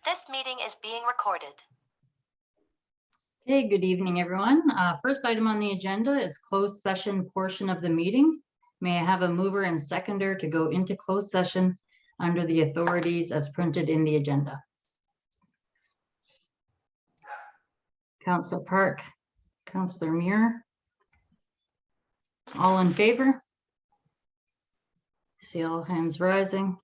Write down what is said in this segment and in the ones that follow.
This meeting is being recorded. Okay, good evening, everyone. First item on the agenda is closed session portion of the meeting. May I have a mover and seconder to go into closed session under the authorities as printed in the agenda? Councillor Park, Councillor Muir. All in favor? See all hands rising.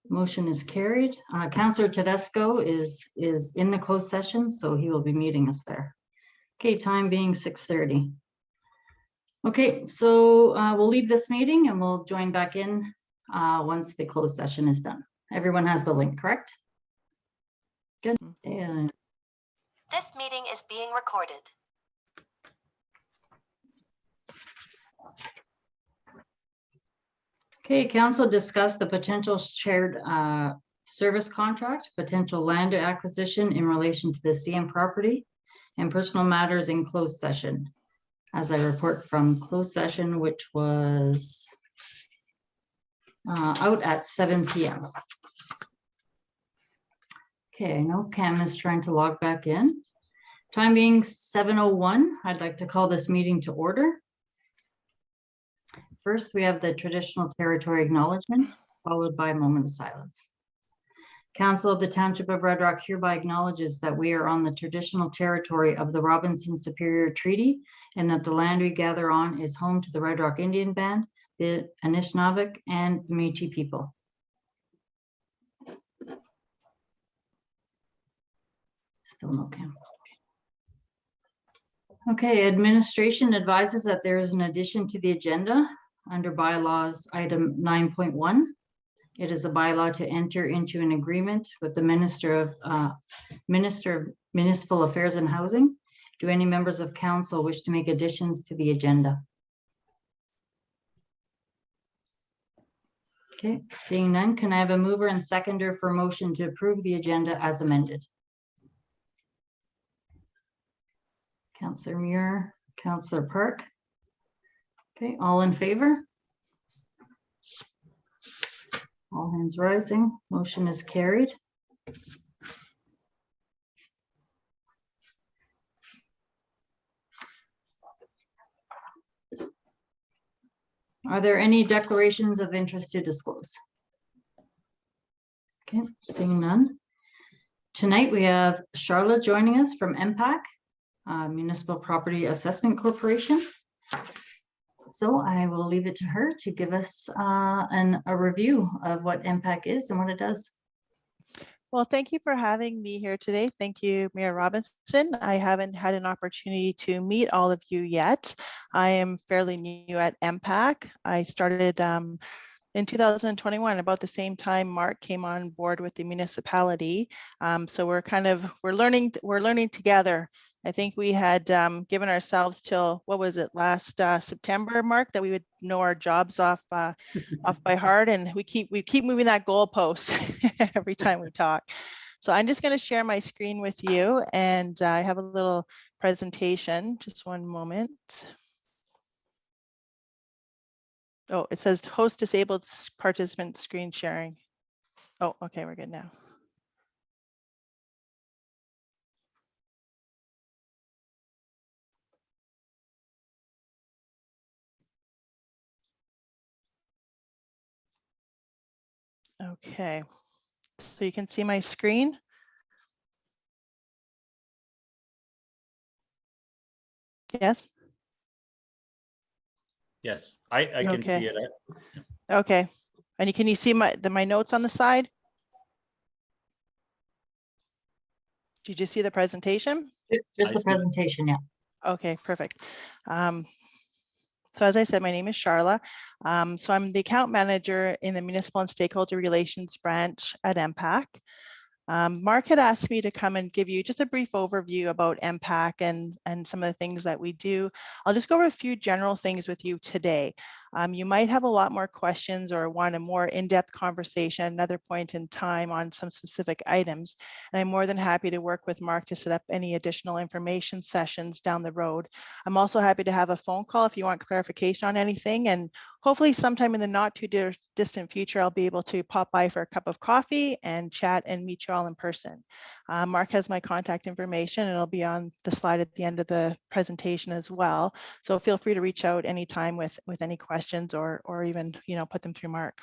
Motion is carried. Councillor Tedesco is in the closed session, so he will be meeting us there. Okay, time being 6:30. Okay, so we'll leave this meeting and we'll join back in once the closed session is done. Everyone has the link, correct? Good. And This meeting is being recorded. okay, council discussed the potential shared service contract, potential land acquisition in relation to the CM property, and personal matters in closed session. As I report from closed session, which was out at 7 p.m. Okay, I know Cam is trying to log back in. Time being 7:01, I'd like to call this meeting to order. First, we have the traditional territory acknowledgement, followed by a moment of silence. Council of the Township of Red Rock hereby acknowledges that we are on the traditional territory of the Robinson Superior Treaty and that the land we gather on is home to the Red Rock Indian Band, the Anishinaabe, and the Métis people. Still no Cam. Okay, administration advises that there is an addition to the agenda under bylaws item 9.1. It is a bylaw to enter into an agreement with the Minister of Municipal Affairs and Housing. Do any members of council wish to make additions to the agenda? Okay, seeing none, can I have a mover and seconder for motion to approve the agenda as amended? Councillor Muir, Councillor Park. Okay, all in favor? All hands rising. Motion is carried. Are there any declarations of interest to disclose? Okay, seeing none. Tonight we have Charlotte joining us from MPAC, Municipal Property Assessment Corporation. So I will leave it to her to give us a review of what MPAC is and what it does. Well, thank you for having me here today. Thank you, Mayor Robinson. I haven't had an opportunity to meet all of you yet. I am fairly new at MPAC. I started in 2021, about the same time Mark came on board with the municipality. So we're learning together. I think we had given ourselves till, what was it, last September, Mark, that we would know our jobs off by heart, and we keep moving that goalpost every time we talk. So I'm just going to share my screen with you, and I have a little presentation. Just one moment. Oh, it says host disabled participant screen sharing. Oh, okay, we're good now. Okay, so you can see my screen. Yes. Yes, I can Okay. see it. Okay, and can you see my notes on the side? Did you see the presentation? Just the presentation, yeah. Okay, perfect. So as I said, my name is Charla. So I'm the account manager in the Municipal and Stakeholder Relations branch at MPAC. Mark had asked me to come and give you just a brief overview about MPAC and some of the things that we do. I'll just go over a few general things with you today. You might have a lot more questions or want a more in-depth conversation at another point in time on some specific items. And I'm more than happy to work with Mark to set up any additional information sessions down the road. I'm also happy to have a phone call if you want clarification on anything. And hopefully sometime in the not too distant future, I'll be able to pop by for a cup of coffee and chat and meet you all in person. Mark has my contact information and it'll be on the slide at the end of the presentation as well. So feel free to reach out anytime with any questions or even, put them through Mark.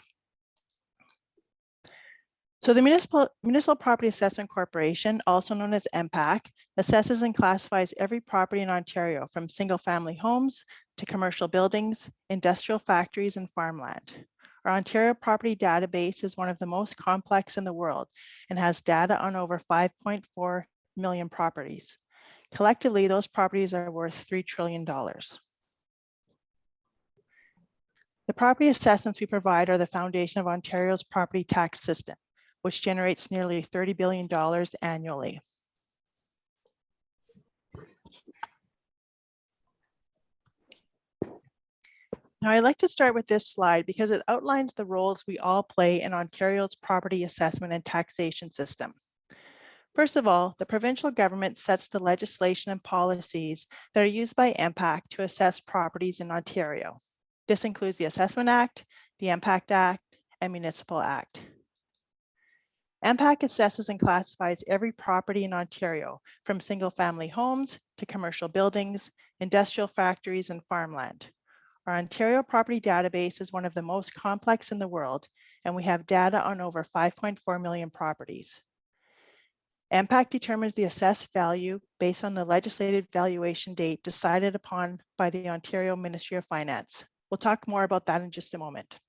So the Municipal Property Assessment Corporation, also known as MPAC, assesses and classifies every property in Ontario from single-family homes to commercial buildings, industrial factories, and farmland. Our Ontario property database is one of the most complex in the world and has data on over 5.4 million properties. Collectively, those properties are worth $3 trillion. The property assessments we provide are the foundation of Ontario's property tax system, which generates nearly $30 billion annually. Now, I'd like to start with this slide because it outlines the roles we all play in Ontario's property assessment and taxation system. First of all, the provincial government sets the legislation and policies that are used by MPAC to assess properties in Ontario. This includes the Assessment Act, the Impact Act, and Municipal Act. MPAC assesses and classifies every property in Ontario, from single-family homes to commercial buildings, industrial factories, and farmland. Our Ontario property database is one of the most complex in the world, and we have data on over 5.4 million properties. MPAC determines the assessed value based on the legislative valuation date decided upon by the Ontario Ministry of Finance. We'll talk more about that in just a moment.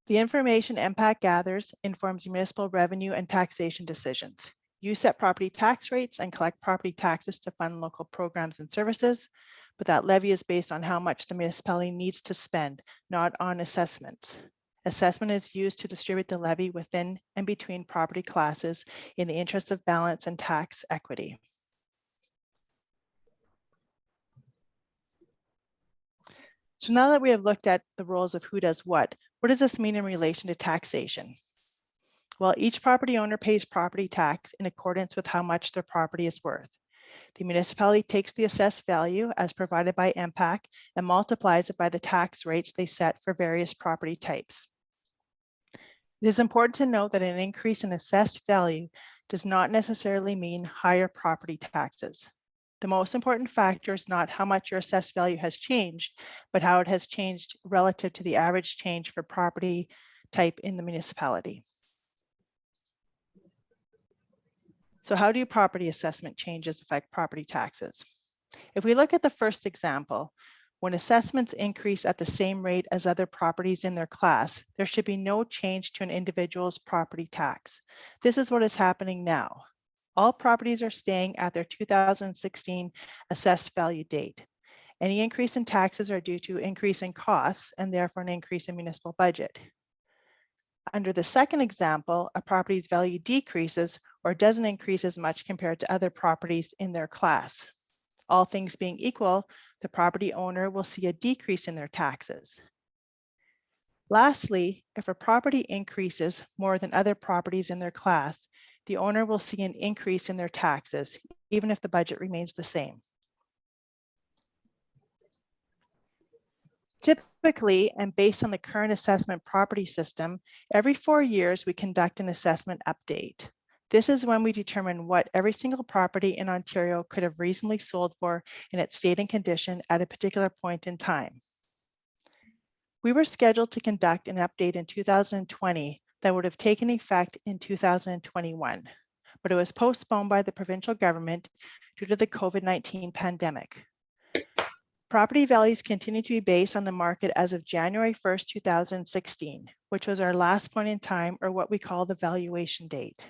The information MPAC gathers informs municipal revenue and taxation decisions. You set property tax rates and collect property taxes to fund local programs and services, but that levy is based on how much the municipality needs to spend, not on assessments. Assessment is used to distribute the levy within and between property classes in the interest of balance and tax equity. So now that we have looked at the roles of who does what does this mean in relation to taxation? Well, each property owner pays property tax in accordance with how much their property is worth. The municipality takes the assessed value as provided by MPAC and multiplies it by the tax rates they set for various property types. It is important to note that an increase in assessed value does not necessarily mean higher property taxes. The most important factor is not how much your assessed value has changed, but how it has changed relative to the average change for property type in the municipality. So how do property assessment changes affect property taxes? If we look at the first example, when assessments increase at the same rate as other properties in their class, there should be no change to an individual's property tax. This is what is happening now. All properties are staying at their 2016 assessed value date. Any increase in taxes are due to increase in costs and therefore an increase in municipal budget. Under the second example, a property's value decreases or doesn't increase as much compared to other properties in their class. All things being equal, the property owner will see a decrease in their taxes. Lastly, if a property increases more than other properties in their class, the owner will see an increase in their taxes, even if the budget remains the same. Typically, and based on the current assessment property system, every 4 years we conduct an assessment update. This is when we determine what every single property in Ontario could have reasonably sold for in its state and condition at a particular point in time. We were scheduled to conduct an update in 2020 that would have taken effect in 2021, but it was postponed by the provincial government due to the COVID-19 pandemic. Property values continue to be based on the market as of January 1st, 2016, which was our last point in time, or what we call the valuation date.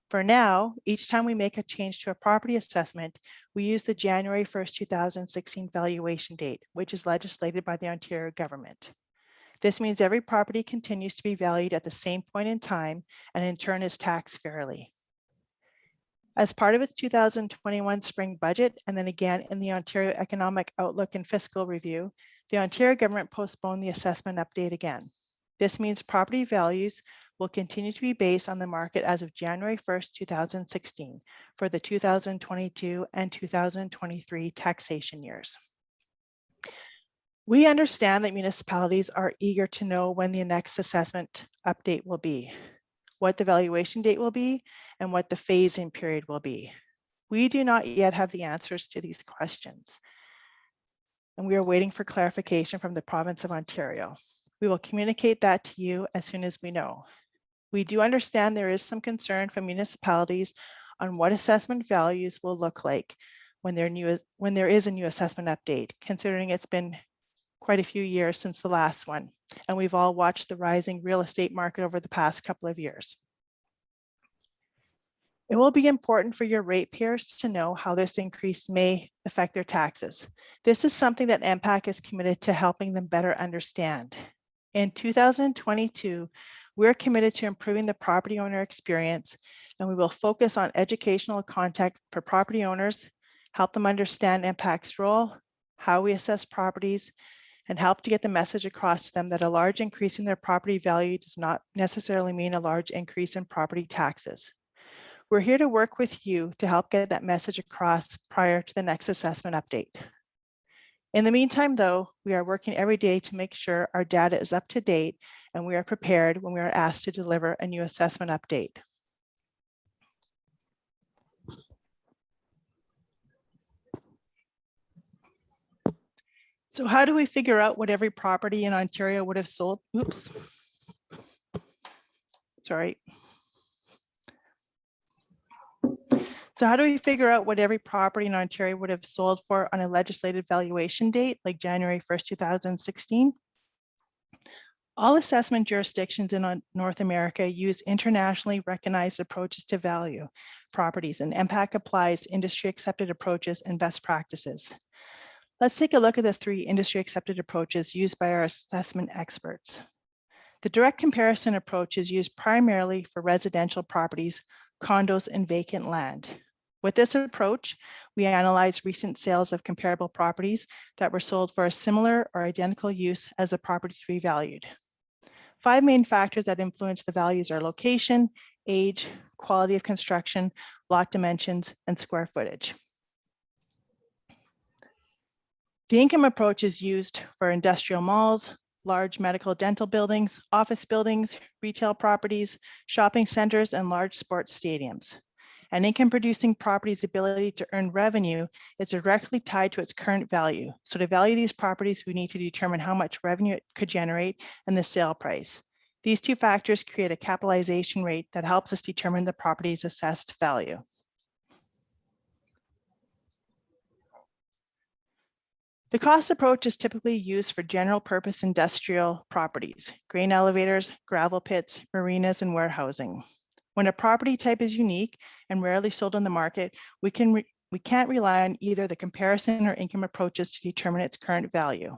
For now, each time we make a change to a property assessment, we use the January 1st, 2016 valuation date, which is legislated by the Ontario government. This means every property continues to be valued at the same point in time and in turn is taxed fairly. As part of its 2021 spring budget, and then again in the Ontario Economic Outlook and Fiscal Review, the Ontario government postponed the assessment update again. This means property values will continue to be based on the market as of January 1st, 2016 for the 2022 and 2023 taxation years. We understand that municipalities are eager to know when the next assessment update will be, what the valuation date will be, and what the phase-in period will be. We do not yet have the answers to these questions, and we are waiting for clarification from the province of Ontario. We will communicate that to you as soon as we know. We do understand there is some concern from municipalities on what assessment values will look like when there is a new assessment update, considering it's been quite a few years since the last one, and we've all watched the rising real estate market over the past couple of years. It will be important for your ratepayers to know how this increase may affect their taxes. This is something that MPAC is committed to helping them better understand. In 2022, we're committed to improving the property owner experience, and we will focus on educational content for property owners, help them understand MPAC's role, how we assess properties, and help to get the message across to them that a large increase in their property value does not necessarily mean a large increase in property taxes. We're here to work with you to help get that message across prior to the next assessment update. In the meantime, though, we are working every day to make sure our data is up to date and we are prepared when we are asked to deliver a new assessment update. So how do we figure out what every property in Ontario would have sold? Oops. Sorry. So how do we figure out what every property in Ontario would have sold for on a legislated valuation date, like January 1st, 2016? All assessment jurisdictions in North America use internationally recognized approaches to value properties, and MPAC applies industry accepted approaches and best practices. Let's take a look at the 3 industry accepted approaches used by our assessment experts. The direct comparison approach is used primarily for residential properties, condos, and vacant land. With this approach, we analyze recent sales of comparable properties that were sold for a similar or identical use as the property to be valued. 5 main factors that influence the values are location, age, quality of construction, lot dimensions, and square footage. The income approach is used for industrial malls, large medical dental buildings, office buildings, retail properties, shopping centers, and large sports stadiums. An income-producing property's ability to earn revenue is directly tied to its current value. So to value these properties, we need to determine how much revenue it could generate and the sale price. These 2 factors create a capitalization rate that helps us determine the property's assessed value. The cost approach is typically used for general purpose industrial properties, grain elevators, gravel pits, marinas, and warehousing. When a property type is unique and rarely sold on the market, we can't rely on either the comparison or income approaches to determine its current value.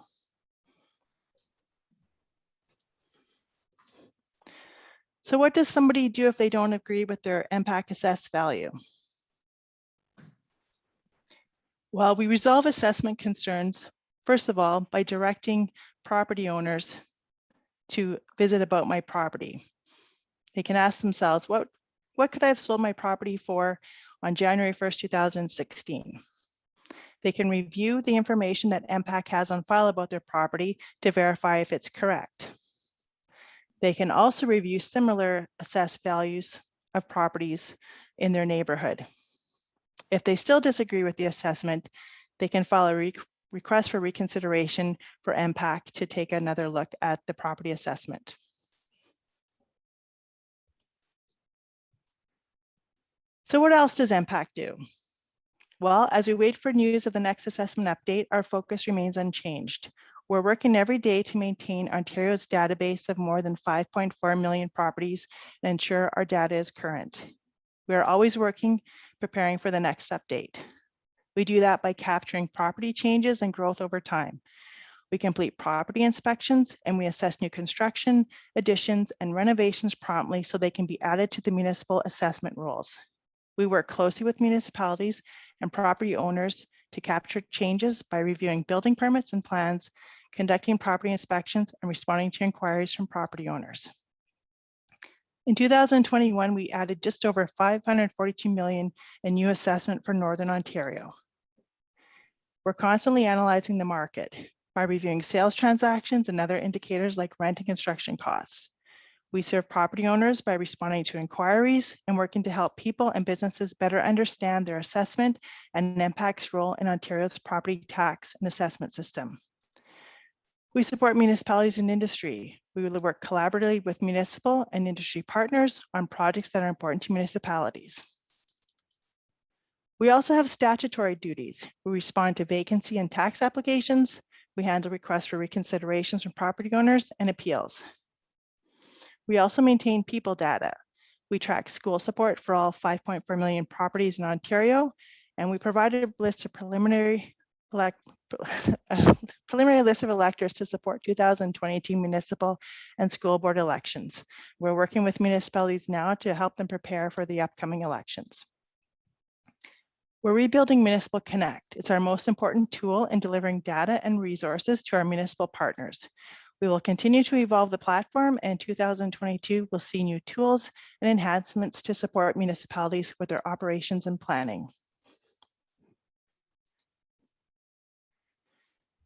So what does somebody do if they don't agree with their MPAC assessed value? Well, we resolve assessment concerns, first of all, by directing property owners to visit About My Property. They can ask themselves, what could I have sold my property for on January 1st, 2016? They can review the information that MPAC has on file about their property to verify if it's correct. They can also review similar assessed values of properties in their neighborhood. If they still disagree with the assessment, they can file a request for reconsideration for MPAC to take another look at the property assessment. So what else does MPAC do? Well, as we wait for news of the next assessment update, our focus remains unchanged. We're working every day to maintain Ontario's database of more than 5.4 million properties and ensure our data is current. We are always working, preparing for the next update. We do that by capturing property changes and growth over time. We complete property inspections and we assess new construction, additions, and renovations promptly so they can be added to the municipal assessment rolls. We work closely with municipalities and property owners to capture changes by reviewing building permits and plans, conducting property inspections, and responding to inquiries from property owners. In 2021, we added just over $542 million in new assessment for Northern Ontario. We're constantly analyzing the market by reviewing sales transactions and other indicators like rent and construction costs. We serve property owners by responding to inquiries and working to help people and businesses better understand their assessment and impact's role in Ontario's property tax and assessment system. We support municipalities and industry. We will work collaboratively with municipal and industry partners on projects that are important to municipalities. We also have statutory duties. We respond to vacancy and tax applications. We handle requests for reconsiderations from property owners and appeals. We also maintain people data. We track school support for all 5.4 million properties in Ontario, and we provided a list of preliminary list of electors to support 2022 municipal and school board elections. We're working with municipalities now to help them prepare for the upcoming elections. We're rebuilding Municipal Connect. It's our most important tool in delivering data and resources to our municipal partners. We will continue to evolve the platform, and 2022 will see new tools and enhancements to support municipalities with their operations and planning.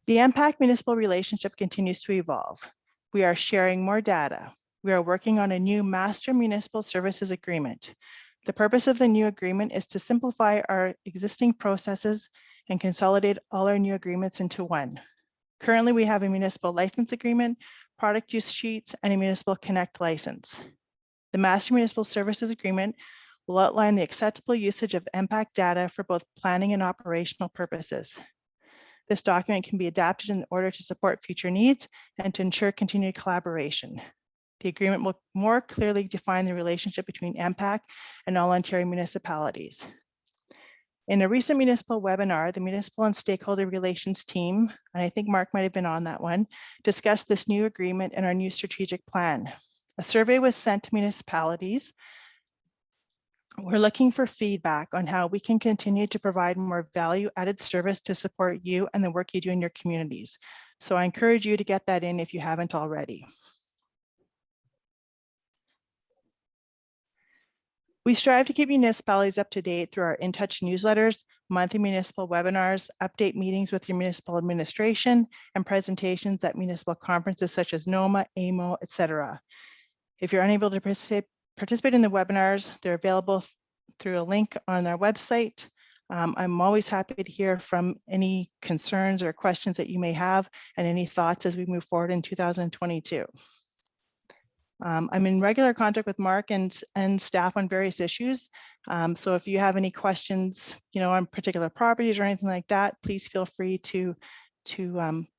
The MPAC municipal relationship continues to evolve. We are sharing more data. We are working on a new master municipal services agreement. The purpose of the new agreement is to simplify our existing processes and consolidate all our new agreements into one. Currently, we have a municipal license agreement, product use sheets, and a municipal connect license. The master municipal services agreement will outline the acceptable usage of MPAC data for both planning and operational purposes. This document can be adapted in order to support future needs and to ensure continued collaboration. The agreement will more clearly define the relationship between MPAC and all Ontario municipalities. In a recent municipal webinar, the municipal and stakeholder relations team, and I think Mark might have been on that one, discussed this new agreement and our new strategic plan. A survey was sent to municipalities. We're looking for feedback on how we can continue to provide more value-added service to support you and the work you do in your communities. So I encourage you to get that in if you haven't already. We strive to keep municipalities up to date through our In Touch newsletters, monthly municipal webinars, update meetings with your municipal administration, and presentations at municipal conferences such as NOMA, AMO, etc. If you're unable to participate in the webinars, they're available through a link on our website. I'm always happy to hear from any concerns or questions that you may have and any thoughts as we move forward in 2022. I'm in regular contact with Mark and staff on various issues. So if you have any questions, on particular properties or anything like that, please feel free to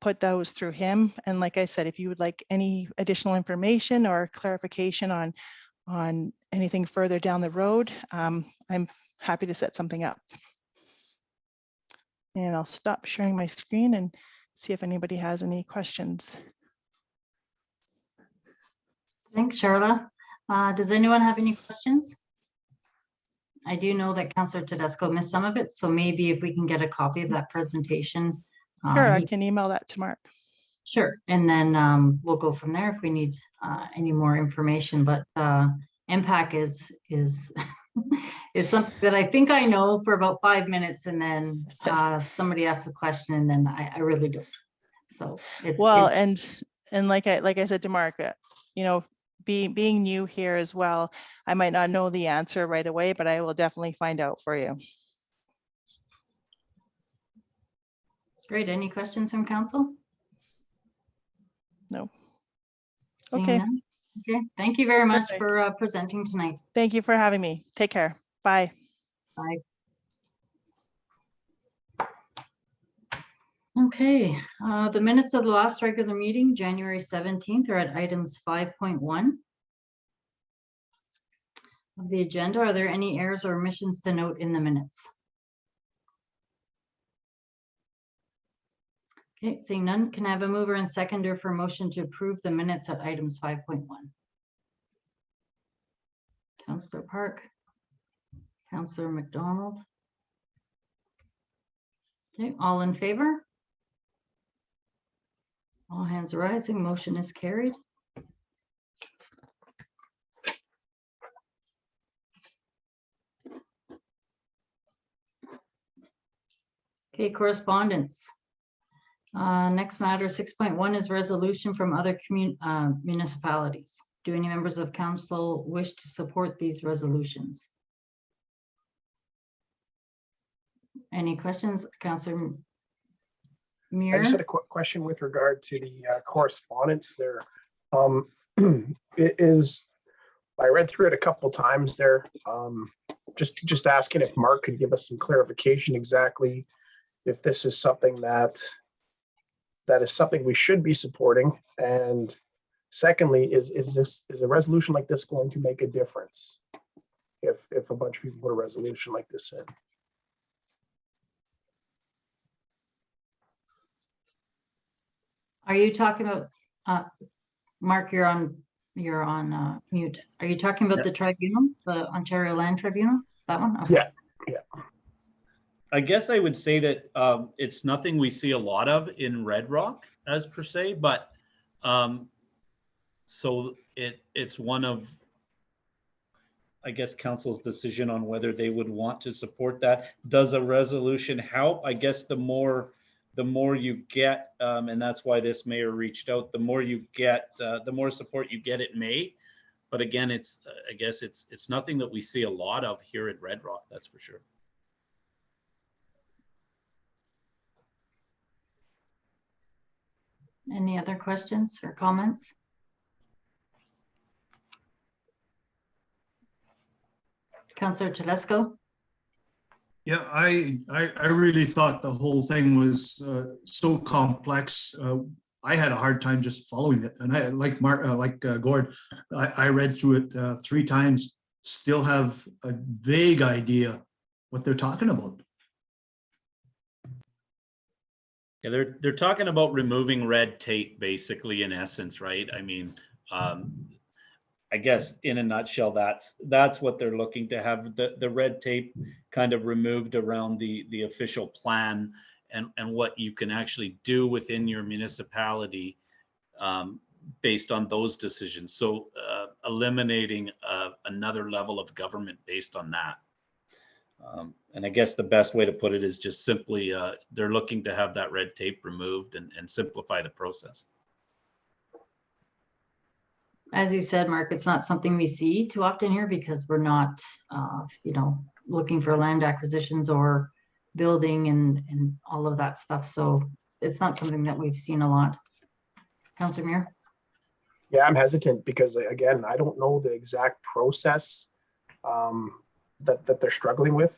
put those through him. And like I said, if you would like any additional information or clarification on anything further down the road, I'm happy to set something up. And I'll stop sharing my screen and see if anybody has any questions. Thanks, Charla. Does anyone have any questions? I do know that Councillor Tedesco missed some of it, so maybe if we can get a copy of that presentation. Sure, I can email that to Mark. Sure, and then we'll go from there if we need any more information. But MPAC is it's something that I think I know for about 5 minutes, and then somebody asks a question, and then I really don't. So and like I said to Mark, being new here as well, I might not know the answer right away, but I will definitely find out for you. Great. Any questions from council? No. Seeing Okay. none? Okay. Thank you very much Perfect. for presenting tonight. Thank you for having me. Take care. Bye. Bye. Okay. The minutes of the last regular meeting, January 17th, are at items 5.1 of the agenda. Are there any errors or omissions to note in the minutes? Okay, seeing none, can I have a mover and seconder for motion to approve the minutes at items 5.1? Councillor Park, Councillor McDonald. Okay, all in favor? All hands rising, motion is carried. Okay, correspondence. Next matter, 6.1 is resolution from other municipalities. Do any members of council wish to support these resolutions? Any questions, Councillor I just had Muir? a quick question with regard to the correspondence there. It is, I read through it a couple times there. Just asking if Mark could give us some clarification exactly if this is something that is something we should be supporting. And secondly, is a resolution like this going to make a difference if a bunch of people put a resolution like this in? Are you talking about, Mark, you're on mute. Are you talking about the tribunal, the Ontario Land Tribunal? That one? Okay. Yeah. I guess I would say that it's nothing we see a lot of in Red Rock as per se, but so it's one of, I guess, council's decision on whether they would want to support that. Does a resolution help? I guess the more you get, and that's why this mayor reached out, the more you get, the more support you get, it may. But again, I guess it's nothing that we see a lot of here at Red Rock, that's for sure. Any other questions or comments? Councillor Telesco? Yeah, I really thought the whole thing was so complex. I had a hard time just following it, and I like Gord. I read through it 3 times. Still have a vague idea what they're talking about. Yeah, they're talking about removing red tape, basically, in essence, right? I mean, I guess in a nutshell, that's what they're looking to have, the red tape kind of removed around the official plan and what you can actually do within your municipality based on those decisions. So eliminating another level of government based on that. And I guess the best way to put it is just simply they're looking to have that red tape removed and simplify the process. As you said, Mark, it's not something we see too often here because we're not, looking for land acquisitions or building and all of that stuff. So it's not something that we've seen a lot. Councillor Muir? Yeah, I'm hesitant because, again, I don't know the exact process that they're struggling with.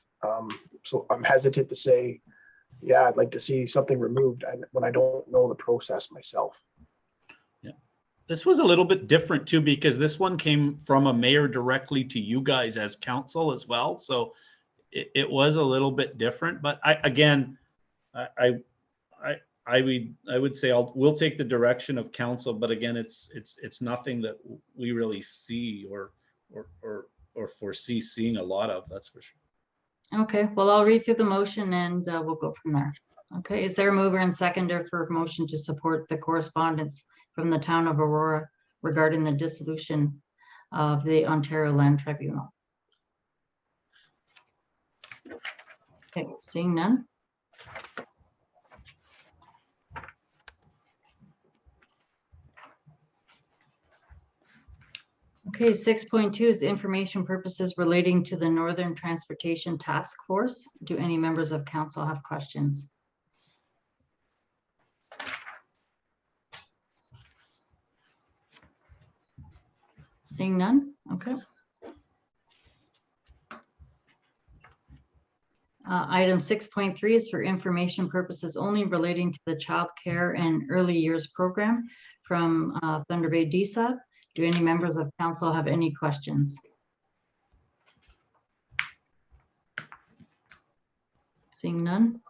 So I'm hesitant to say, yeah, I'd like to see something removed when I don't know the process myself. Yeah, this was a little bit different too, because this one came from a mayor directly to you guys as council as well. So it was a little bit different, but I would say we'll take the direction of council, but again, it's nothing that we really see or foresee seeing a lot of, that's for sure. Okay, well, I'll read through the motion and we'll go from there. Okay, is there a mover and seconder for motion to support the correspondence from the town of Aurora regarding the dissolution of the Ontario Land Tribunal? Okay, seeing none. Okay, 6.2 is information purposes relating to the Northern Transportation Task Force. Do any members of council have questions? Seeing none, okay. Item 6.3 is for information purposes only relating to the Child Care and Early Years Program from Thunder Bay DSAP. Do any members of council have any questions? Seeing none.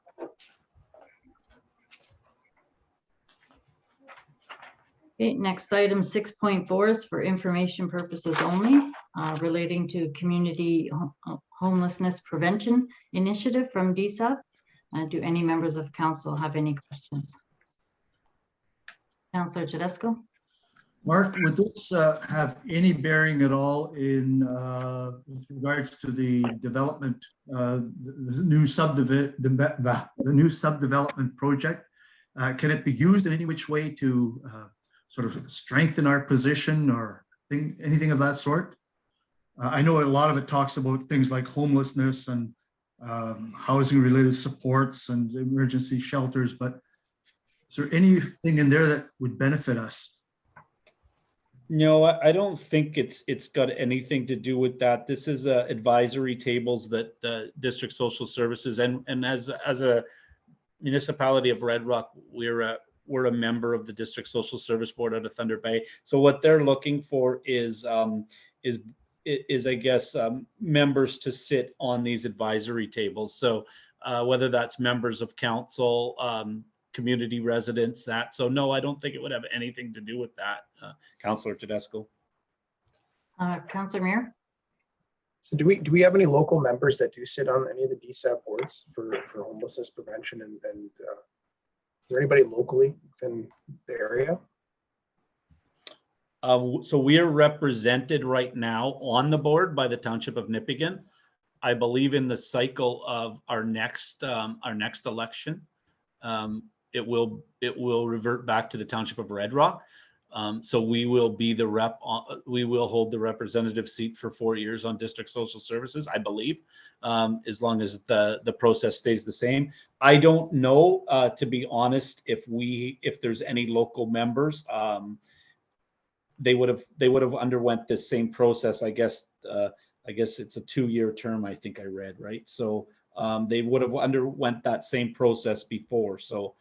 Okay, next item 6.4 is for information purposes only relating to Community Homelessness Prevention Initiative from DSAP. Do any members of council have any questions? Counselor Tedesco? Mark, would this have any bearing at all in with regards to the development, the new subdevelopment project? Can it be used in any which way to sort of strengthen our position or anything of that sort? I know a lot of it talks about things like homelessness and housing related supports and emergency shelters, but is there anything in there that would benefit us? No, I don't think it's got anything to do with that. This is advisory tables that the district social services and as a municipality of Red Rock, we're a member of the district social service board out of Thunder Bay. So what they're looking for is I guess members to sit on these advisory tables. So whether that's members of council, community residents, that. So no, I don't think it would have anything to do with that, Councillor Tedesco. Counselor Mayor? So do we have any local members that do sit on any of the DSAB boards for homelessness prevention and is there anybody locally in the area? So we are represented right now on the board by the Township of Nipigon. I believe in the cycle of our next election, it will revert back to the Township of Red Rock. So we will be the rep. We will hold the representative seat for 4 years on district social services, I believe, as long as the process stays the same. I don't know, to be honest, if there's any local members. They would have underwent this same process. I guess it's a 2-year term. I think I read right. So they would have underwent that same process before. So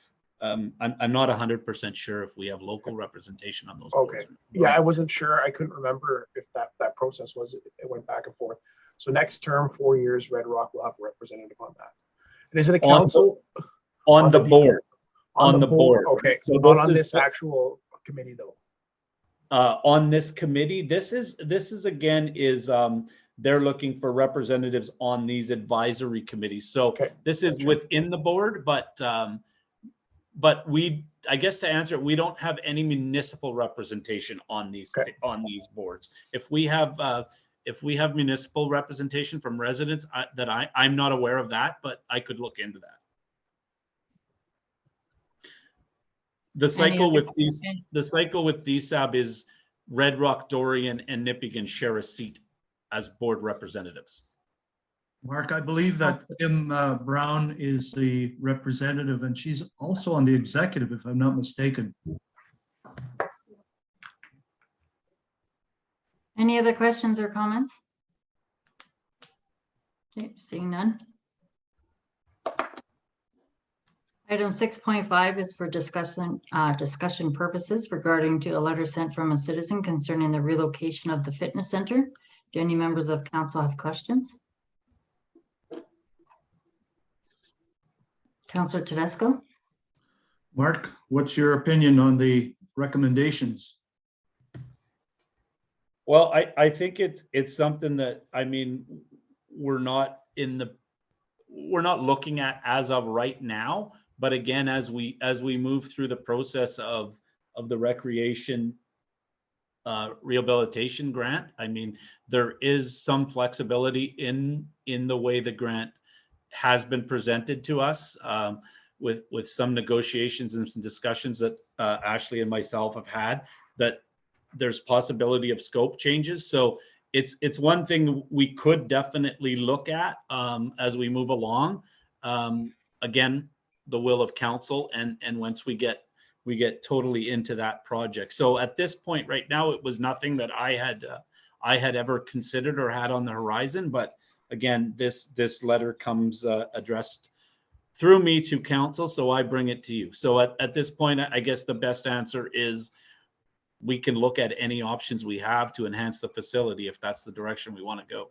I'm not 100% sure if we have local representation on those. Okay. Yeah, I wasn't sure. I couldn't remember if that process was, it went back and forth. So next term, 4 years, Red Rock will have a representative on that. And is it a council? On the board. On the board. Okay. So not on this actual committee though. On this committee, this is again they're looking for representatives on these advisory committees. So Okay. this is within the board, but I guess to answer it, we don't have any municipal representation on these boards. If we have municipal representation from residents, I'm not aware of that, but I could look into that. The cycle with DSAB is Red Rock, Dorian, and Nipigon share a seat as board representatives. Mark, I believe that Tim Brown is the representative and she's also on the executive, if I'm not mistaken. Any other questions or comments? Okay, seeing none. Item 6.5 is for discussion purposes regarding to a letter sent from a citizen concerning the relocation of the fitness center. Do any members of council have questions? Councillor Tedesco? Mark, what's your opinion on the recommendations? Well, I think it's something that, I mean, we're not looking at as of right now. But again, as we move through the process of the recreation rehabilitation grant, I mean, there is some flexibility in the way the grant has been presented to us, with some negotiations and some discussions that Ashley and myself have had, that there's possibility of scope changes. So it's one thing we could definitely look at as we move along. Again, the will of council and once we get totally into that project. So at this point right now, it was nothing that I had ever considered or had on the horizon. But again, this letter comes addressed through me to council, so I bring it to you. So at this point, I guess the best answer is we can look at any options we have to enhance the facility if that's the direction we want to go.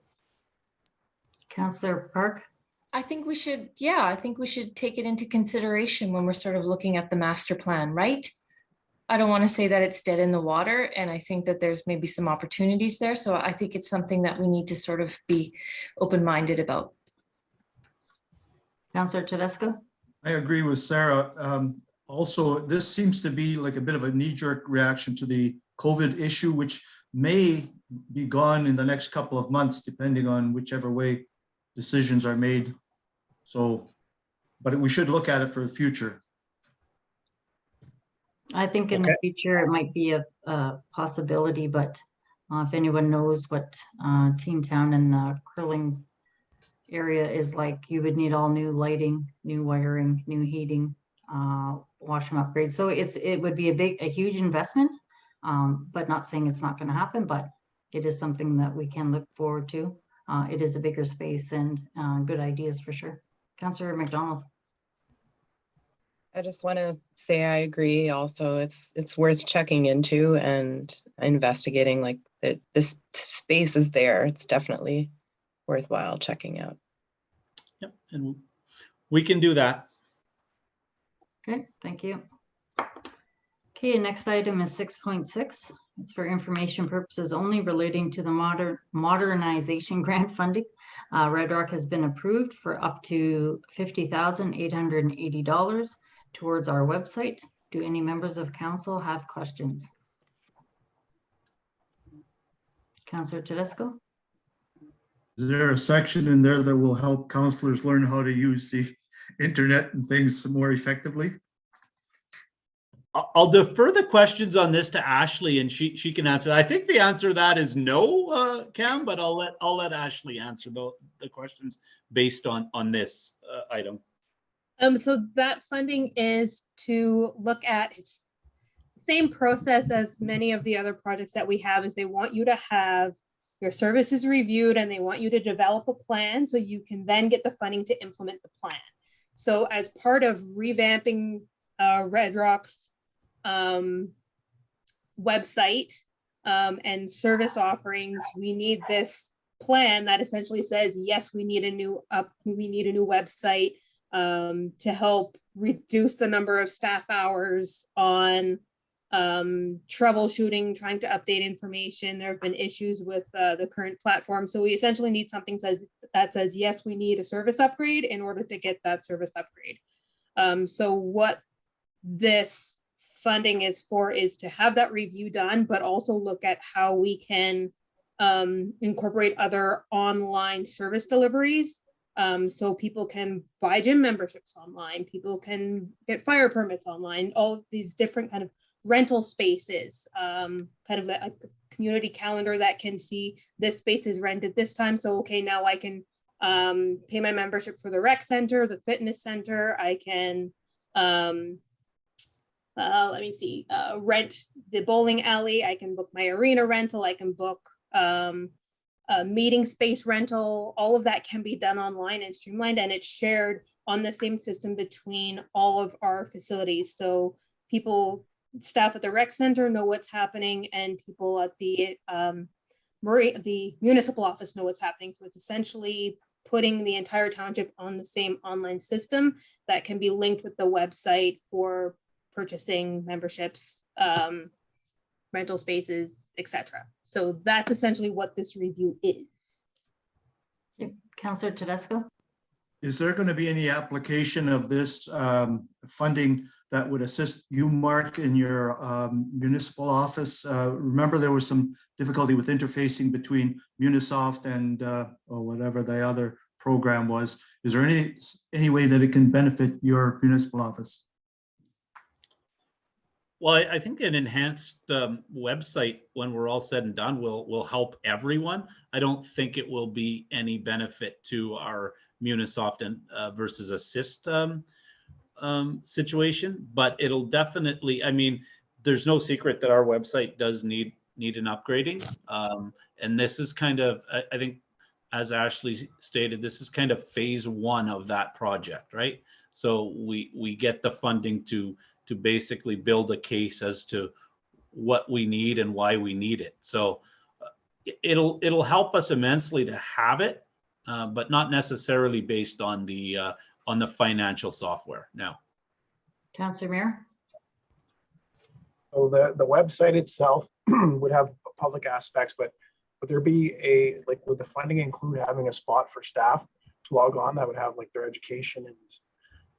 Councillor Park? I think we should take it into consideration when we're sort of looking at the master plan, right? I don't want to say that it's dead in the water, and I think that there's maybe some opportunities there. So I think it's something that we need to sort of be open-minded about. Councillor Tedesco? I agree with Sarah. also, this seems to be like a bit of a knee-jerk reaction to the COVID issue, which may be gone in the next couple of months, depending on whichever way decisions are made. So, but we should look at it for the future. I think in the future it might be a possibility, but if anyone knows what Teen Town and Curling area is like, you would need all new lighting, new wiring, new heating, washroom upgrades. So it would be a huge investment, but not saying it's not going to happen, but it is something that we can look forward to. It is a bigger space and good ideas for sure. Councillor McDonald. I just want to say I agree. Also, it's worth checking into and investigating. Like this space is there. It's definitely worthwhile checking out. Yep, and we can do that. Okay, thank you. Okay, next item is 6.6. It's for information purposes only relating to the modernization grant funding. Red Rock has been approved for up to $50,880 towards our website. Do any members of council have questions? Councillor Tedesco? Is there a section in there that will help counselors learn how to use the internet and things more effectively? I'll defer the questions on this to Ashley, and she can answer. I think the answer to that is no, Cam, but I'll let Ashley answer the questions based on this item. So that funding is to look at its same process as many of the other projects that we have. Is they want you to have your services reviewed and they want you to develop a plan so you can then get the funding to implement the plan. So as part of revamping Red Rock's website and service offerings, we need this plan that essentially says, yes, we need a new website to help reduce the number of staff hours on troubleshooting, trying to update information. There have been issues with the current platform. So we essentially need something that says, yes, we need a service upgrade in order to get that service upgrade. So what this funding is for is to have that review done, but also look at how we can incorporate other online service deliveries. So people can buy gym memberships online, people can get fire permits online, all of these different kind of rental spaces, kind of a community calendar that can see this space is rented this time. So, okay, now I can pay my membership for the rec center, the fitness center. I can, rent the bowling alley. I can book my arena rental. I can book meeting space rental. All of that can be done online and streamlined, and it's shared on the same system between all of our facilities. So staff at the rec center know what's happening, and people at the municipal office know what's happening. So it's essentially putting the entire township on the same online system that can be linked with the website for purchasing memberships, rental spaces, etc. So that's essentially what this review is. Councillor Tedesco? Is there going to be any application of this funding that would assist you, Mark, in your municipal office? Remember, there was some difficulty with interfacing between Munisoft and or whatever the other program was. Is there any way that it can benefit your municipal office? Well, I think an enhanced website, when we're all said and done, will help everyone. I don't think it will be any benefit to our Munisoft and versus Assist situation, but it'll definitely, I mean, there's no secret that our website does need an upgrading. And this is kind of, I think, as Ashley stated, this is kind of phase one of that project, right? So we get the funding to basically build a case as to what we need and why we need it. So it'll help us immensely to have it, but not necessarily based on the financial software now. Councillor Mayor? So the website itself would have public aspects, but would there be would the funding include having a spot for staff to log on that would have like their education and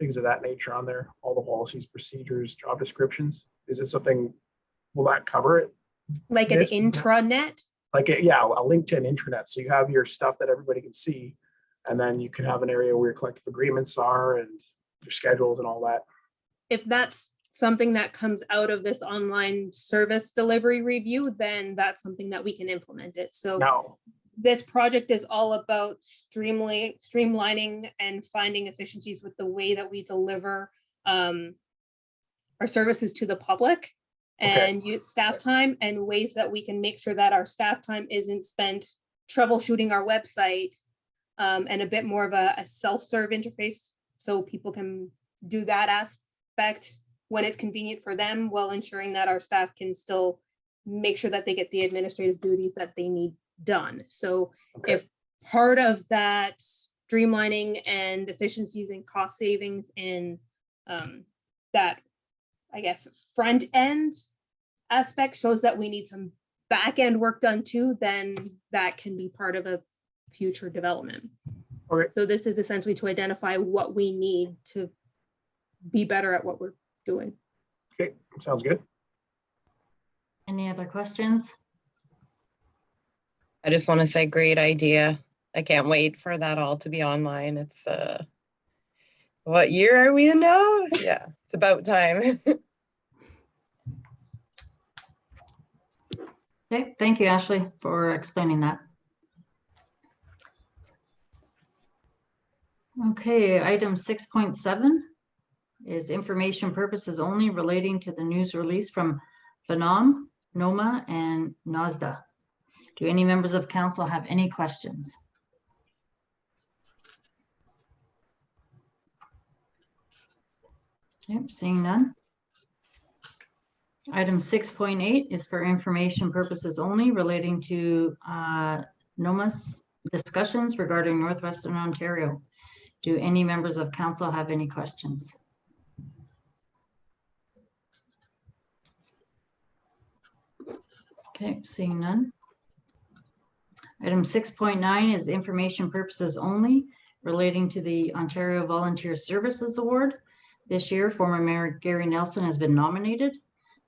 things of that nature on there, all the policies, procedures, job descriptions. Is it something, will that cover it? Like an This- intranet? Like, yeah, a link to an intranet. So you have your stuff that everybody can see. And then you can have an area where your collective agreements are and your schedules and all that. If that's something that comes out of this online service delivery review, then that's something that we can implement it. So Now, this project is all about streamlining and finding efficiencies with the way that we deliver our services to the public Okay. and use staff time, and ways that we can make sure that our staff time isn't spent troubleshooting our website, and a bit more of a self-serve interface so people can do that aspect when it's convenient for them, while ensuring that our staff can still make sure that they get the administrative duties that they need done. So okay. if part of that streamlining and efficiencies and cost savings in that, I guess, front end aspect shows that we need some back end work done too, then that can be part of a future development. Okay. So this is essentially to identify what we need to be better at what we're doing. Okay, sounds good. Any other questions? I just want to say, great idea. I can't wait for that all to be online. It's what year are we in now? Yeah, it's about time. Okay, thank you, Ashley, for explaining that. Okay, item 6.7 is information purposes only relating to the news release from Phenom, NOMA, and NASDA. Do any members of council have any questions? Okay, seeing none. Item 6.8 is for information purposes only relating to NOMA's discussions regarding Northwestern Ontario. Do any members of council have any questions? Okay, seeing none. Item 6.9 is information purposes only relating to the Ontario Volunteer Services Award. This year, former Mayor Gary Nelson has been nominated.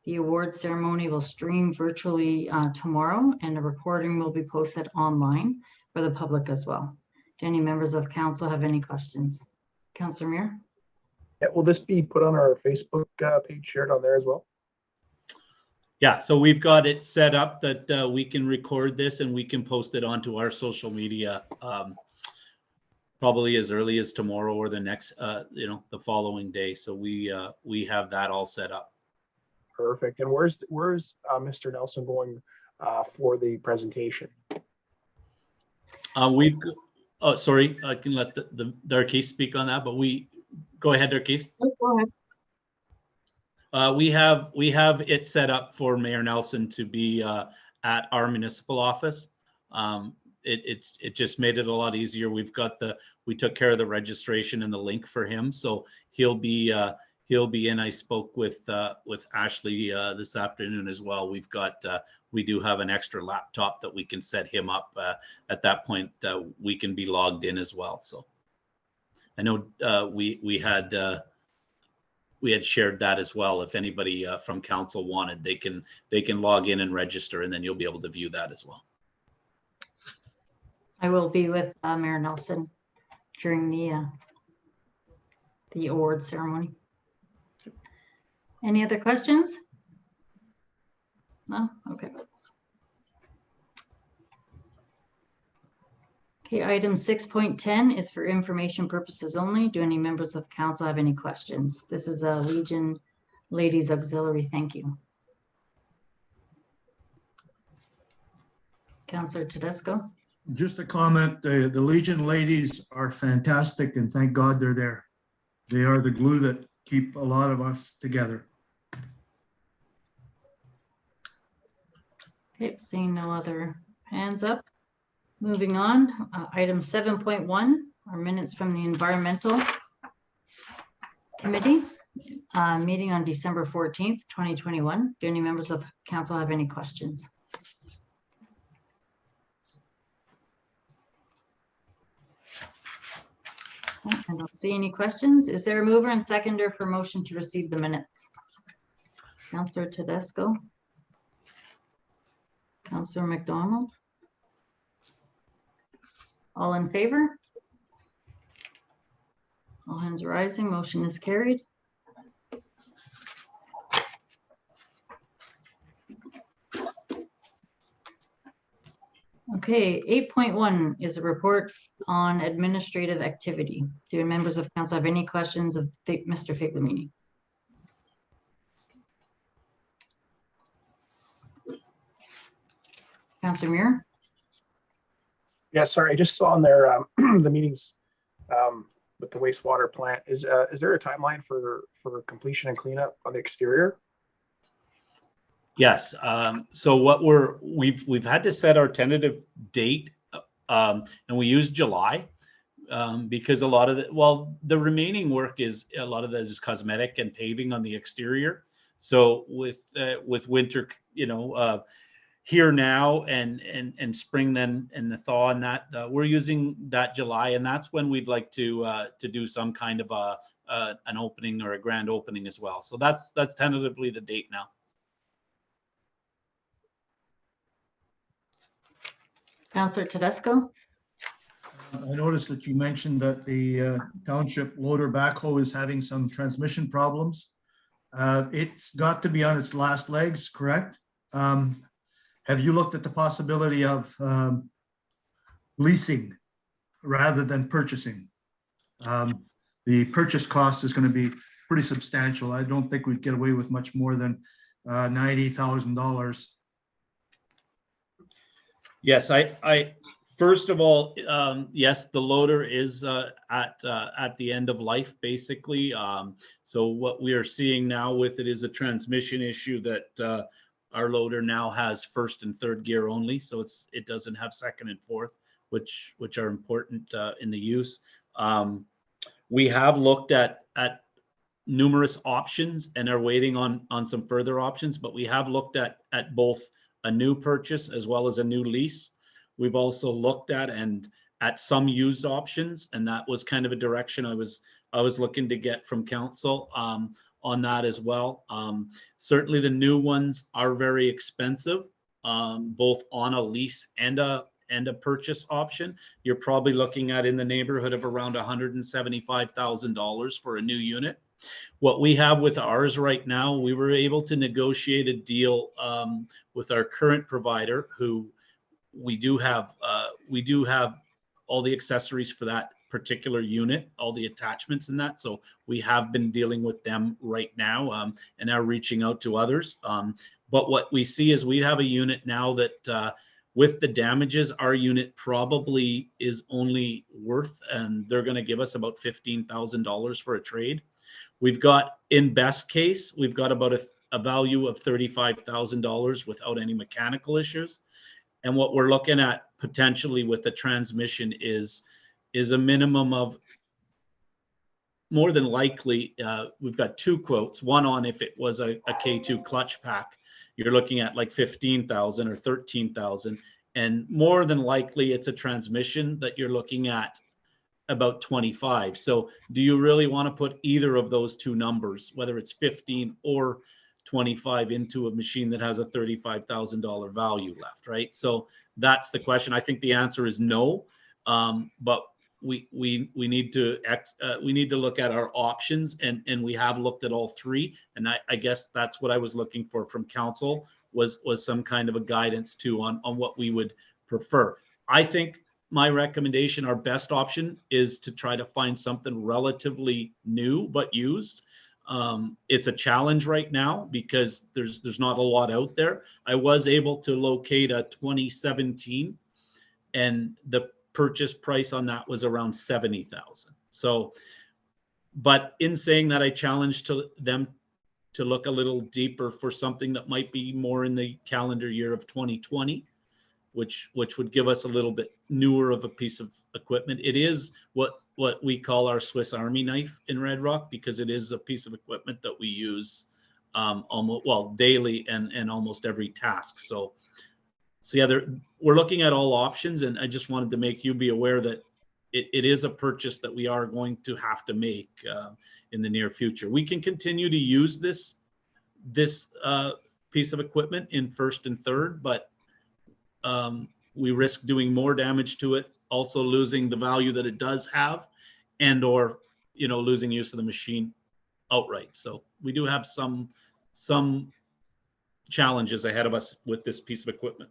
The award ceremony will stream virtually tomorrow, and the recording will be posted online for the public as well. Do any members of council have any questions? Councillor Muir? Yeah, will this be put on our Facebook page, shared on there as well? Yeah, so we've got it set up that we can record this and we can post it onto our social media probably as early as tomorrow or the next, the following day. So we have that all set up. Perfect. And where's Mr. Nelson going for the presentation? Sorry, I can let the Darkeith speak on that, but go ahead, Darkeith. Go ahead. We have it set up for Mayor Nelson to be at our municipal office. It just made it a lot easier. We took care of the registration and the link for him, so he'll be in. I spoke with Ashley this afternoon as well. We do have an extra laptop that we can set him up. At that point, we can be logged in as well. So I know we had shared that as well. If anybody from council wanted, they can log in and register, and then you'll be able to view that as well. I will be with Mayor Nelson during the award ceremony. Any other questions? No? Okay. Okay, item 6.10 is for information purposes only. Do any members of council have any questions? This is a Legion Ladies Auxiliary. Thank you. Councillor Tedesco. Just a comment, the Legion ladies are fantastic and thank God they're there. They are the glue that keep a lot of us together. Okay, seeing no other hands up. Moving on, item 7.1 are minutes from the Environmental Committee meeting on December 14th, 2021. Do any members of council have any questions? I don't see any questions. Is there a mover and seconder for motion to receive the minutes? Councillor Tedesco. Councillor McDonald. All in favor? All hands rising, motion is carried. Okay, 8.1 is a report on administrative activity. Do members of council have any questions of Mr. Figlamini? Councillor Muir? Yeah, sorry, I just saw on there the meetings with the wastewater plant. Is there a timeline for completion and cleanup on the exterior? Yes. So what we've had to set our tentative date, and we use July because a lot of the remaining work is a lot of that is cosmetic and paving on the exterior. So with winter, here now and spring then and the thaw and that we're using that July, and that's when we'd like to do some kind of an opening or a grand opening as well. So that's tentatively the date now. Councillor Tedesco? I noticed that you mentioned that the township loader backhoe is having some transmission problems. It's got to be on its last legs, correct? Have you looked at the possibility of leasing rather than purchasing? The purchase cost is going to be pretty substantial. I don't think we'd get away with much more than $90,000. Yes, I first of all, yes, the loader is at the end of life, basically. So what we are seeing now with it is a transmission issue that our loader now has first and third gear only. So it doesn't have second and fourth, which are important in the use. We have looked at numerous options and are waiting on some further options, but we have looked at both a new purchase as well as a new lease. We've also looked at some used options, and that was kind of a direction I was looking to get from council on that as well. Certainly the new ones are very expensive, both on a lease and a purchase option. You're probably looking at in the neighborhood of around $175,000 for a new unit. What we have with ours right now, we were able to negotiate a deal with our current provider, who we do have all the accessories for that particular unit, all the attachments and that. So we have been dealing with them right now and are reaching out to others. But what we see is we have a unit now that with the damages, our unit probably is only worth, and they're going to give us about $15,000 for a trade. We've got, in best case, we've got about a value of $35,000 without any mechanical issues. And what we're looking at potentially with the transmission is a minimum of, more than likely, we've got two quotes. One on if it was a K2 clutch pack, you're looking at like 15,000 or 13,000. And more than likely it's a transmission that you're looking at about 25. So do you really want to put either of those two numbers, whether it's 15 or 25, into a machine that has a $35,000 value left, right? So that's the question. I think the answer is no, but we need to look at our options, and we have looked at all three. And I guess that's what I was looking for from council was some kind of a guidance too on what we would prefer. I think my recommendation, our best option, is to try to find something relatively new but used. It's a challenge right now because there's not a lot out there. I was able to locate a 2017, and the purchase price on that was around 70,000. So, but in saying that, I challenged them to look a little deeper for something that might be more in the calendar year of 2020, which would give us a little bit newer of a piece of equipment. It is what we call our Swiss Army knife in Red Rock, because it is a piece of equipment that we use almost daily and almost every task. So yeah, we're looking at all options, and I just wanted to make you be aware that it is a purchase that we are going to have to make in the near future. We can continue to use this piece of equipment in first and third, but we risk doing more damage to it, also losing the value that it does have, and or losing use of the machine outright. So we do have some challenges ahead of us with this piece of equipment.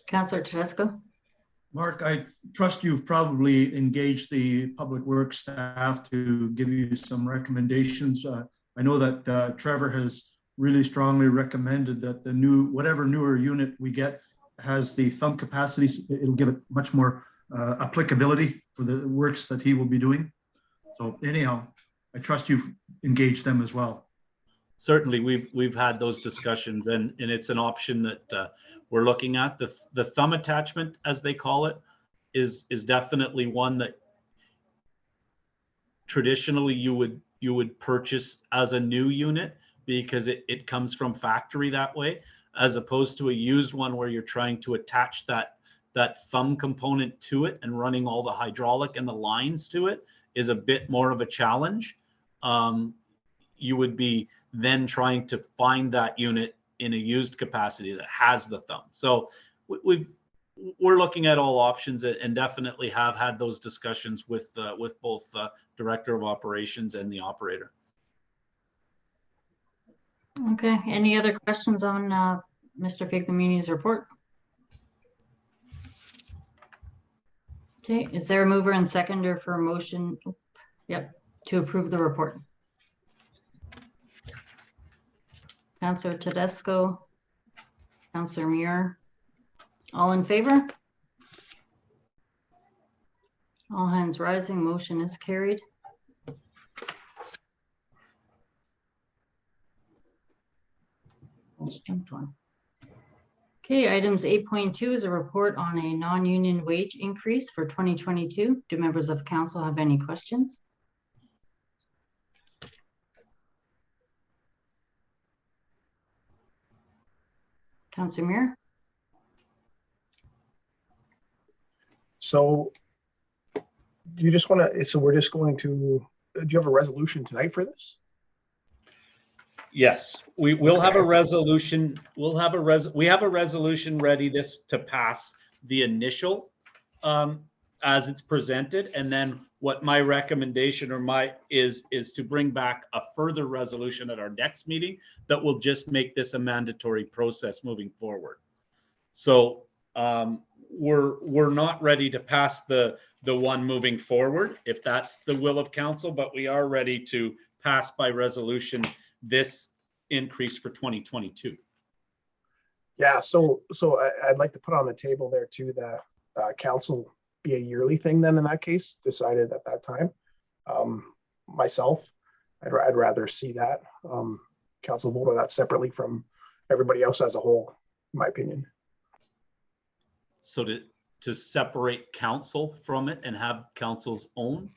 Councillor Tedesco. Mark, I trust you've probably engaged the Public Works staff to give you some recommendations. I know that Trevor has really strongly recommended that the whatever newer unit we get has the thumb capacity. It'll give it much more applicability for the works that he will be doing. So anyhow, I trust you've engaged them as well. Certainly, we've had those discussions, and it's an option that we're looking at. The thumb attachment, as they call it, is definitely one that traditionally you would purchase as a new unit, because it comes from factory that way, as opposed to a used one where you're trying to attach that thumb component to it, and running all the hydraulic and the lines to it is a bit more of a challenge. You would be then trying to find that unit in a used capacity that has the thumb. So we're looking at all options, and definitely have had those discussions with both Director of Operations and the operator. Okay, any other questions on Mr. Figliamini's report? Okay, is there a mover and seconder for a motion? Yep, to approve the report? Councillor Tedesco, Councillor Muir, all in favor? All hands rising, motion is carried. Okay, items 8.2 is a report on a non-union wage increase for 2022. Do members of council have any questions? Councillor Muir? So do you just want to, so we're just going to, do you have a resolution tonight for this? Yes, we will have a resolution. We have a resolution ready to pass the initial as it's presented, and then what my recommendation is to bring back a further resolution at our next meeting that will just make this a mandatory process moving forward. So we're not ready to pass the one moving forward, if that's the will of council, but we are ready to pass by resolution this increase for 2022. Yeah, so I'd like to put on the table there too that council be a yearly thing then in that case, decided at that time. Myself, I'd rather see that council vote on that separately from everybody else as a whole, in my opinion. So to separate council from it and have council's own?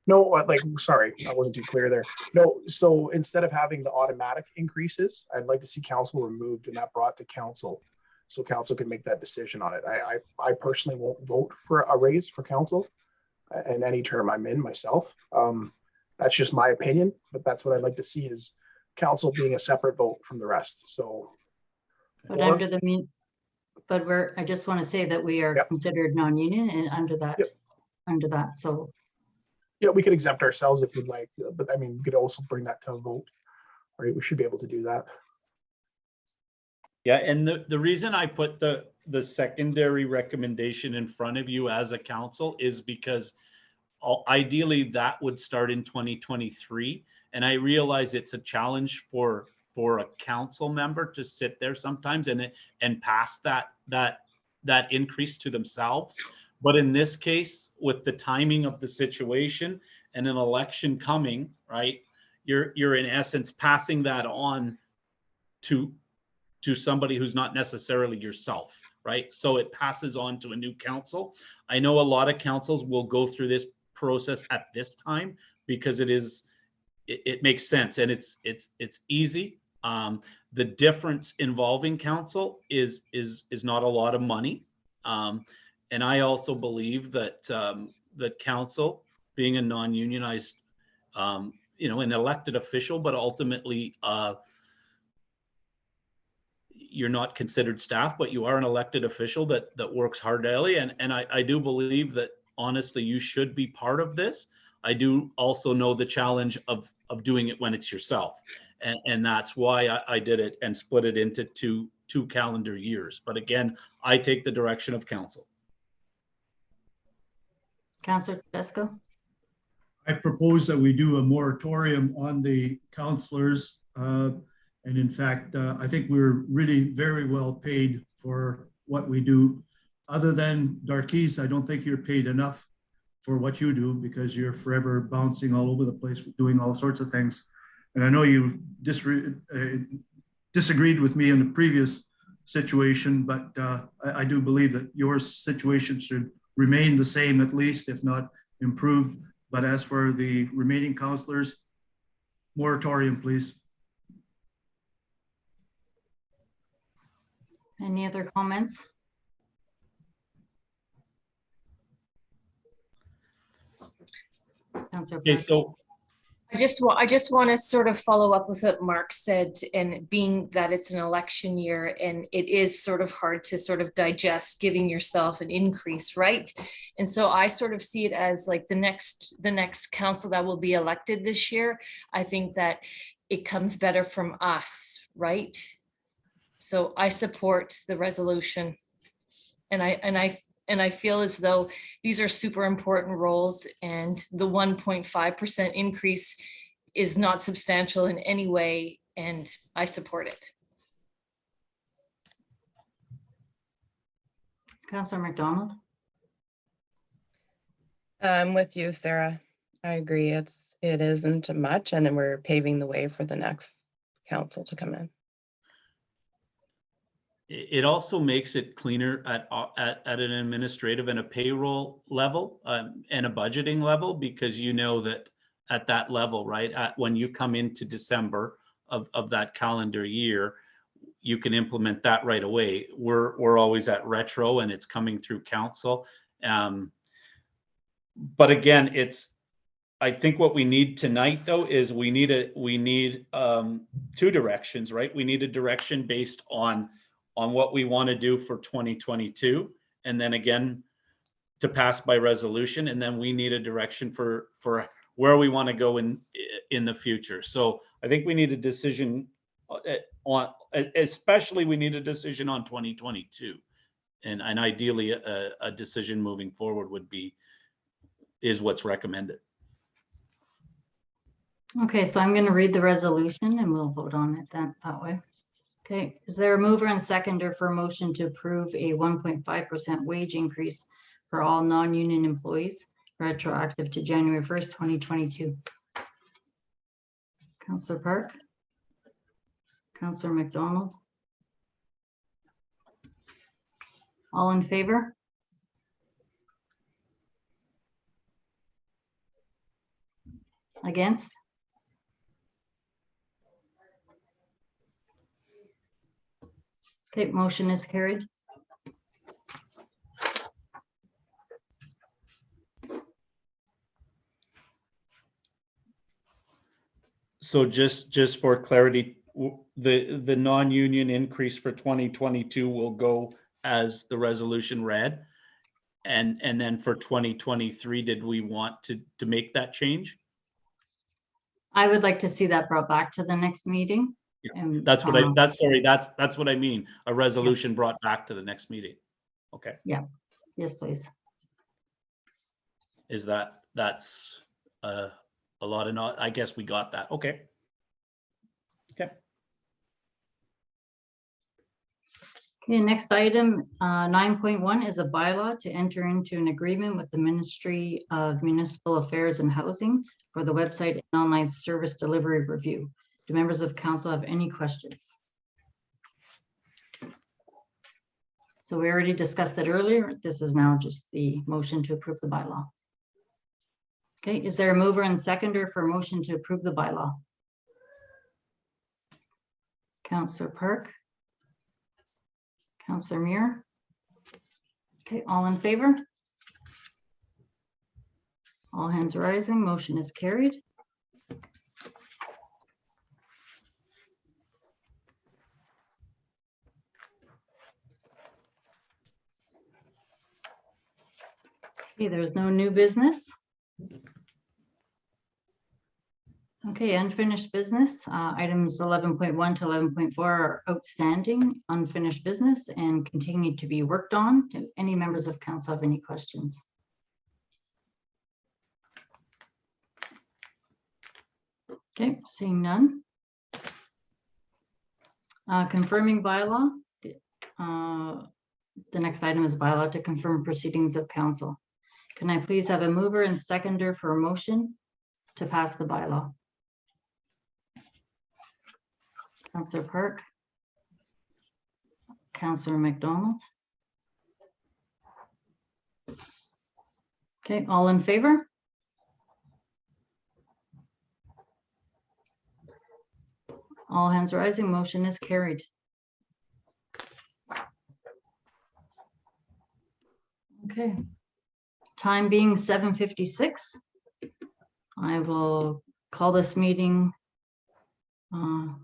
No, like, sorry, I wasn't too clear there. No, so instead of having the automatic increases, I'd like to see council removed and that brought to council, so council can make that decision on it. I personally won't vote for a raise for council in any term I'm in myself. That's just my opinion, but that's what I'd like to see, is council being a separate vote from the rest. So, But under the I just want to say that we are considered non-union, and under that, so. Yeah, we could exempt ourselves if we'd like, but I mean, we could also bring that to a vote, right? We should be able to do that. Yeah, and the reason I put the secondary recommendation in front of you as a council is because ideally that would start in 2023. And I realize it's a challenge for a council member to sit there sometimes and pass that increase to themselves. But in this case, with the timing of the situation and an election coming, right, you're in essence passing that on to somebody who's not necessarily yourself, right? So it passes on to a new council. I know a lot of councils will go through this process at this time because it makes sense and it's easy. The difference involving council is not a lot of money. And I also believe that that council, being a non-unionized, you know, an elected official, but ultimately you're not considered staff, but you are an elected official that works hard daily. And I do believe that honestly, you should be part of this. I do also know the challenge of doing it when it's yourself. And that's why I did it and split it into two calendar years. But again, I take the direction of council. Councillor Tedesco? I propose that we do a moratorium on the counselors. And in fact, I think we're really very well paid for what we do. Other than Darkis, I don't think you're paid enough for what you do because you're forever bouncing all over the place, doing all sorts of things. And I know you disagreed with me in the previous situation, but I do believe that your situation should remain the same, at least, if not improved. But as for the remaining counselors, moratorium, please. Any other comments? Councillor Okay, Park. so I just want to sort of follow up with what Mark said, and being that it's an election year and it is sort of hard to sort of digest giving yourself an increase, right? And so I sort of see it as like the next council that will be elected this year. I think that it comes better from us, right? So I support the resolution, and I feel as though these are super important roles, and the 1.5% increase is not substantial in any way, and I support it. Councillor McDonald? I'm with you, Sarah. I agree. It isn't much, and we're paving the way for the next council to come in. it also makes it cleaner at an administrative and a payroll level and a budgeting level, because you know that at that level, right, when you come into December of that calendar year, you can implement that right away. We're always at retro and it's coming through council. But again, I think what we need tonight though is we need two directions, right? We need a direction based on what we want to do for 2022, and then again to pass by resolution, and then we need a direction for where we want to go in the future. So I think we need a decision on, especially we need a decision on 2022, and ideally a decision moving forward is what's recommended. Okay, so I'm going to read the resolution and we'll vote on it that way. Okay, is there a mover and seconder for a motion to approve a 1.5% wage increase for all non-union employees retroactive to January 1st, 2022? Councillor Park? Councillor McDonald? All in favor? Against? Okay, motion is carried. So just for clarity, the non-union increase for 2022 will go as the resolution read, and then for 2023, did we want to make that change? I would like to see that brought back to the next meeting. Yeah, And, that's what that's what I mean. A resolution brought back to the next meeting. Okay. Yeah. Yes, please. Is that's a lot of not, I guess we got that. Okay. Okay. Okay, next item, 9.1 is a bylaw to enter into an agreement with the Ministry of Municipal Affairs and Housing for the website and online service delivery review. Do members of council have any questions? So we already discussed it earlier. This is now just the motion to approve the bylaw. Okay, is there a mover and seconder for a motion to approve the bylaw? Councillor Park? Councillor Muir? Okay, all in favor? All hands rising, motion is carried. Okay, there's no new business. Okay, unfinished business, items 11.1 to 11.4 are outstanding, unfinished business and continue to be worked on. Do any members of council have any questions? Okay, seeing none. Confirming bylaw. The next item is bylaw to confirm proceedings of council. Can I please have a mover and seconder for a motion to pass the bylaw? Councillor Park. Councillor McDonald. Okay, all in favor? All hands rising, motion is carried. Okay, time being 7:56. I will call this meeting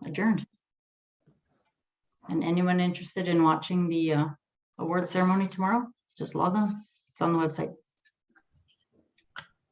adjourned. And anyone interested in watching the award ceremony tomorrow, just log on. It's on the website.